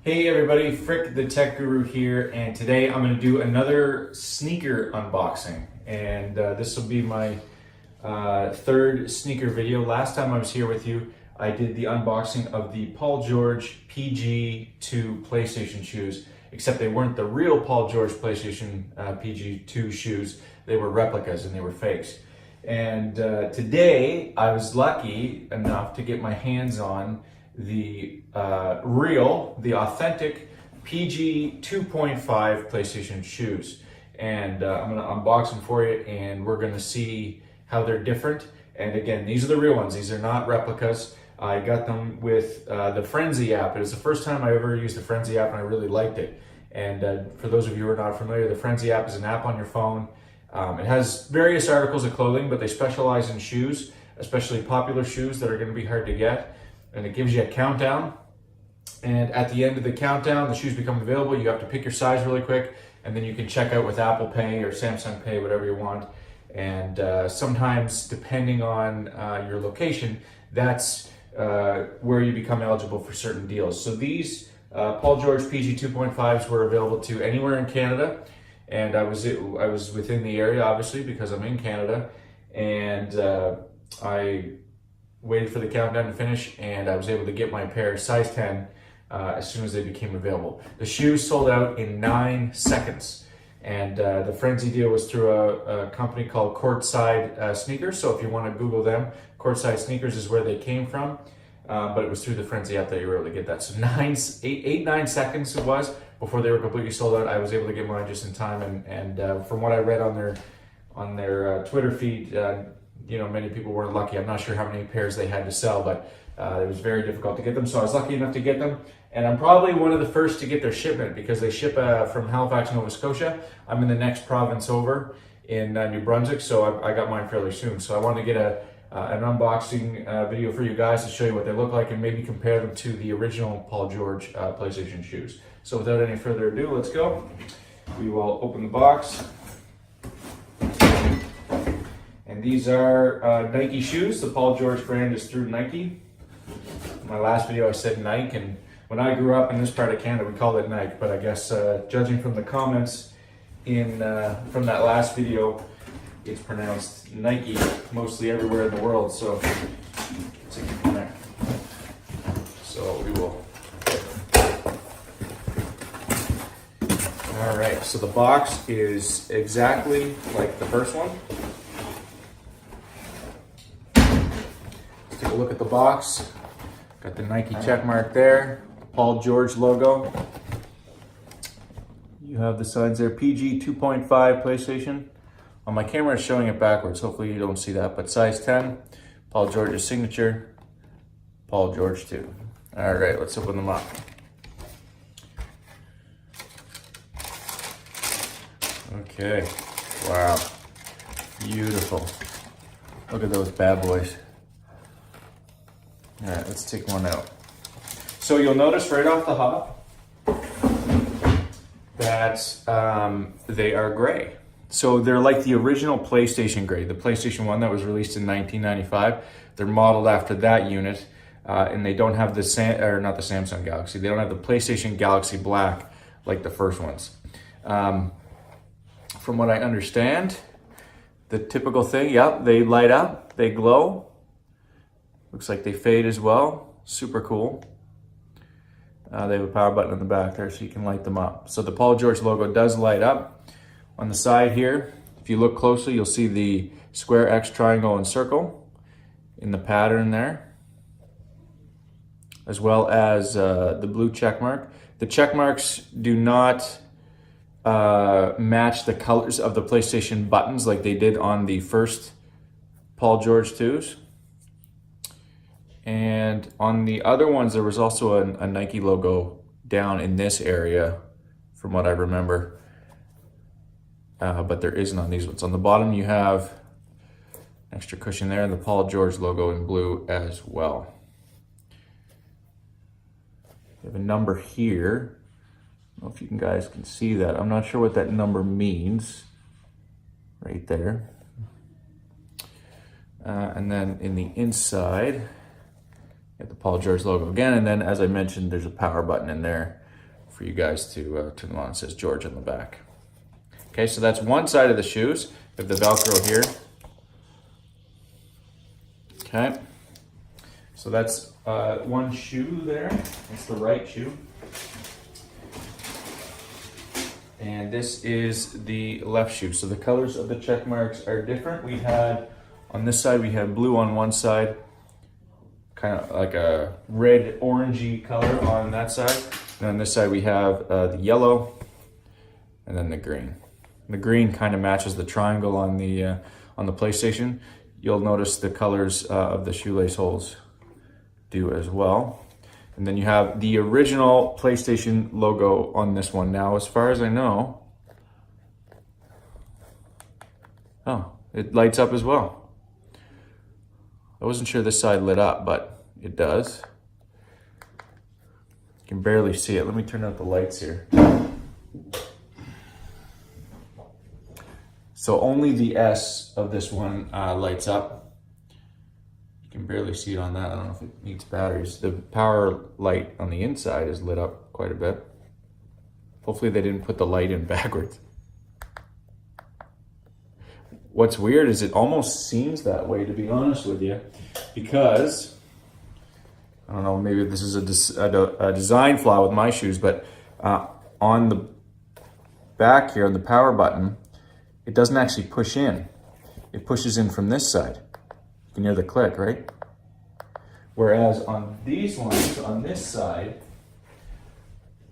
Hey everybody, Frick the Tech Guru here, and today I'm going to do another sneaker unboxing, and this will be my third sneaker video. Last time I was here with you, I did the unboxing of the Paul George PG2 PlayStation shoes, except they weren't the real Paul George PlayStation PG2 shoes. They were replicas and they were fakes. And today I was lucky enough to get my hands on the authentic PG 2.5 PlayStation shoes. And I'm gonna unbox them for you and we're gonna see how they're different. And again, these are the real ones. These are not replicas. I got them with the Frenzy app. It was the first time I ever used the Frenzy app and I really liked it. And for those of you who are not familiar, the Frenzy app is an app on your phone. It has various articles of clothing, but they specialize in shoes, especially popular shoes that are gonna be hard to get. And it gives you a countdown. And at the end of the countdown, the shoes become available. You have to pick your size really quick, and then you can check out with Apple Pay or Samsung Pay, whatever you want. And sometimes, depending on your location, that's where you become eligible for certain deals. So these Paul George PG 2.5s were available to anywhere in Canada. And I was within the area, obviously, because I'm in Canada. And I waited for the countdown to finish, and I was able to get my pair size 10 as soon as they became available. The shoes sold out in 9 seconds, and the Frenzy deal was through a company called Courtside Sneakers. So if you want to Google them, Courtside Sneakers is where they came from, but it was through the Frenzy app that you were able to get that. So 9 seconds it was before they were completely sold out. I was able to get mine just in time, and from what I read on their Twitter feed, you know, many people weren't lucky. I'm not sure how many pairs they had to sell, but it was very difficult to get them. So I was lucky enough to get them. And I'm probably one of the first to get their shipment because they ship from Halifax, Nova Scotia. I'm in the next province over in New Brunswick, so I got mine fairly soon. So I wanted to get an unboxing video for you guys to show you what they look like and maybe compare them to the original Paul George PlayStation shoes. So without any further ado, let's go. We will open the box. And these are Nike shoes. The Paul George brand is through Nike. In my last video I said Nike, and when I grew up in this part of Canada we called it Nike, but I guess judging from the comments from that last video, it's pronounced Nike mostly everywhere in the world, so let's take it from there. So we will. Alright, so the box is exactly like the first one. Take a look at the box. Got the Nike check mark there, the Paul George logo. You have the signs there, PG 2.5 PlayStation. On my camera it's showing it backwards, hopefully you don't see that, but size 10, Paul George's signature, Paul George 2. All right, let's open them up. Okay, wow, beautiful. Look at those bad boys. All right, let's take one out. So you'll notice right off the hop that they are gray. So they're like the original PlayStation gray, the PlayStation 1 that was released in 1995. They're modeled after that unit, and they don't have the not the Samsung Galaxy. They don't have the PlayStation Galaxy Black like the first ones. From what I understand, the typical thing, yep, they light up, they glow. Looks like they fade as well. Super cool. They have a power button in the back there so you can light them up. So the Paul George logo does light up. On the side here, if you look closely, you'll see the square, X, triangle, and circle in the pattern there, as well as the blue check mark. The check marks do not match the colors of the PlayStation buttons like they did on the first Paul George 2s. And on the other ones, there was also a Nike logo down in this area, from what I remember. But there isn't on these ones. On the bottom, you have extra cushion there and the Paul George logo in blue as well. You have a number here. I don't know if you guys can see that. I'm not sure what that number means. Right there. And then in the inside, get the Paul George logo again, and then as I mentioned, there's a power button in there for you guys to turn them on. It says George on the back. Okay, so that's one side of the shoes. We have the Velcro here. Okay, so that's one shoe there. That's the right shoe. And this is the left shoe. So the colors of the check marks are different. We had, on this side, we had blue on one side, kind of like a red orangey color on that side. And on this side we have the yellow and then the green. The green kind of matches the triangle on the PlayStation. You'll notice the colors of the shoelace holes do as well. And then you have the original PlayStation logo on this one. Now, as far as I know, oh, it lights up as well. I wasn't sure this side lit up, but it does. You can barely see it. Let me turn out the lights here. So only the S of this one lights up. You can barely see it on that. I don't know if it needs batteries. The power light on the inside is lit up quite a bit. Hopefully they didn't put the light in backwards. What's weird is it almost seems that way, to be honest with you, because, I don't know, maybe this is a design flaw with my shoes, but on the back here, on the power button, it doesn't actually push in. It pushes in from this side. You can hear the click, right? Whereas on these ones, on this side,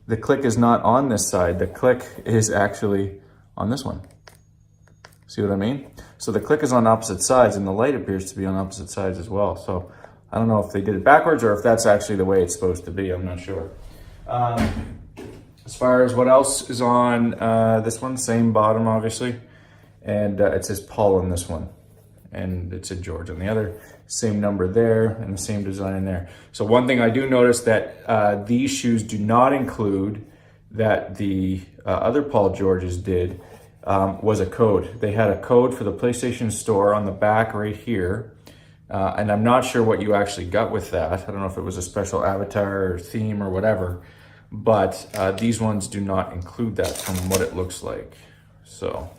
the click is not on this side. The click is actually on this one. See what I mean? So the click is on opposite sides and the light appears to be on opposite sides as well. So I don't know if they did it backwards or if that's actually the way it's supposed to be. I'm not sure. As far as what else is on this one, same bottom obviously. And it says Paul on this one. And it said George on the other. Same number there and the same design there. So one thing I do notice that these shoes do not include that the other Paul Georges did was a code. They had a code for the PlayStation Store on the back right here. And I'm not sure what you actually got with that. I don't know if it was a special avatar or theme or whatever, but these ones do not include that from what it looks like. So,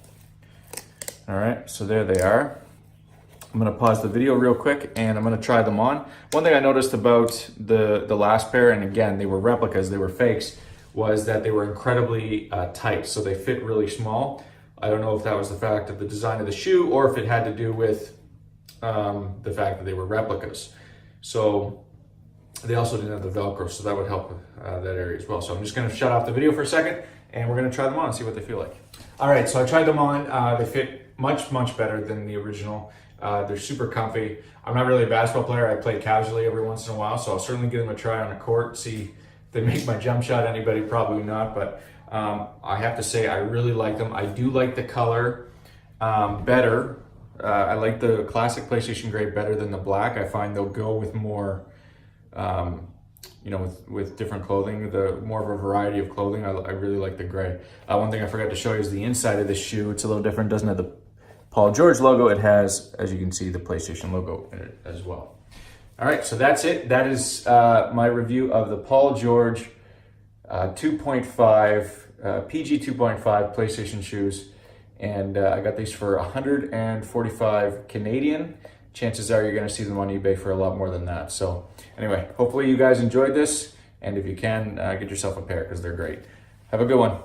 all right, so there they are. I'm gonna pause the video real quick and I'm gonna try them on. One thing I noticed about the last pair, and again, they were replicas, they were fakes, was that they were incredibly tight. So they fit really small. I don't know if that was the fact of the design of the shoe or if it had to do with the fact that they were replicas. So they also didn't have the Velcro, so that would help that area as well. So I'm just gonna shut off the video for a second and we're gonna try them on and see what they feel like. All right, so I tried them on. They fit much, much better than the original. They're super comfy. I'm not really a basketball player. I play casually every once in a while, so I'll certainly give them a try on a court, see if they make my jump shot anybody, probably not, but I have to say I really like them. I do like the color better. I like the classic PlayStation gray better than the black. I find they'll go with more, you know, with different clothing, more of a variety of clothing. I really like the gray. One thing I forgot to show you is the inside of this shoe. It's a little different. It doesn't have the Paul George logo. It has, as you can see, the PlayStation logo in it as well. All right, so that's it. That is my review of the Paul George 2.5, PG 2.5 PlayStation shoes. And I got these for 145 Canadian. Chances are you're gonna see them on eBay for a lot more than that. So anyway, hopefully you guys enjoyed this. And if you can, get yourself a pair because they're great. Have a good one.